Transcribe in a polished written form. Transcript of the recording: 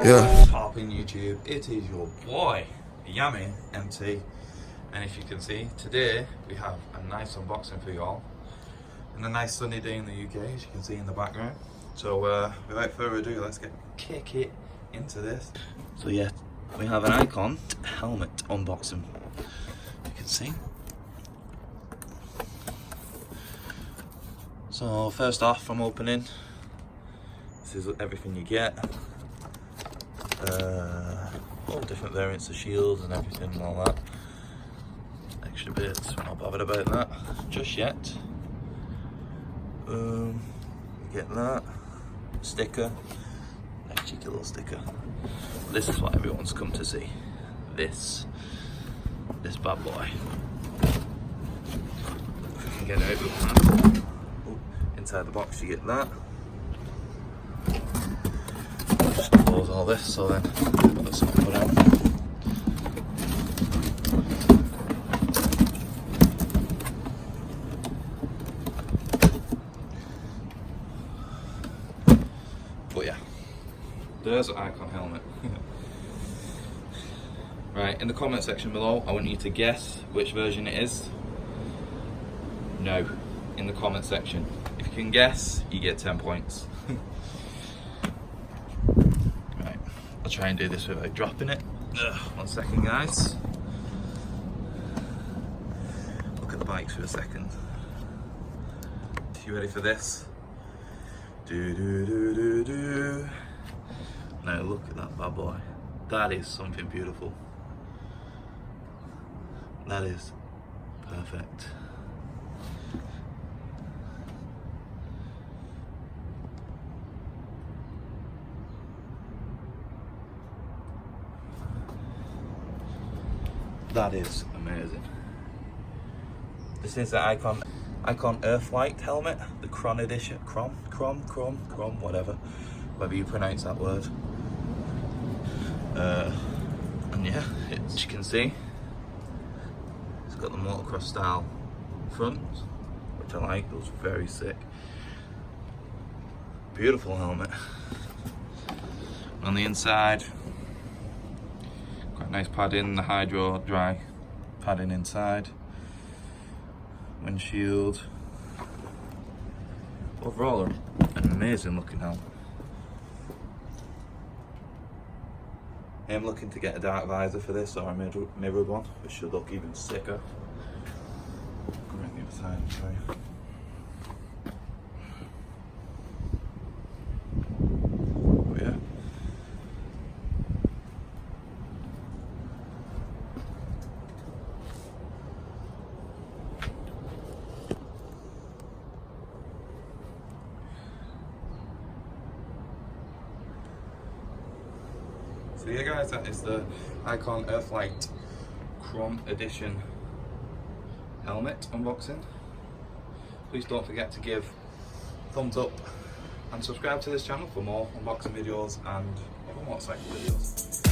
Yeah. Popping YouTube, it is your boy, Yamaha MT, and if you can see, today we have a nice unboxing for you all, and a nice sunny day in the UK, as you can see in the background. So without further ado, let's kick it into this. So yeah, we have an Icon helmet unboxing, you can see. So first off, from opening, this is everything you get. All different variants of shields and everything and all that. Extra bits, we're not bothered about that just yet. You get that sticker, nice cheeky little sticker. This is what everyone's come to see. This bad boy. If we can get it out, we can. Inside the box you get that. Just close all this, so then let's put it on. But yeah, there's an Icon helmet. Right, in the comment section below, I want you to guess which version it is. No, in the comment section. If you can guess, you get 10 points. Right, I'll try and do this without dropping it. 1 second, guys. Look at the bikes for a second. You ready for this? Do. Now look at that bad boy. That is something beautiful. That is perfect. That is amazing. This is the Icon Airflite Helmet, the Cron edition. Crom, whatever you pronounce that word. And yeah, as you can see, it's got the motocross style front, which I like. It was very sick. Beautiful helmet. On the inside, quite nice padding, the hydro dry padding inside. Windshield. Overall, an amazing looking helmet. I'm looking to get a dark visor for this, or a mirrored one, which should look even sicker. Go around the other side and show you. Oh yeah. So yeah guys, that is the Icon Airflite Chrome Edition helmet unboxing. Please don't forget to give a thumbs up and subscribe to this channel for more unboxing videos and other motorcycle videos.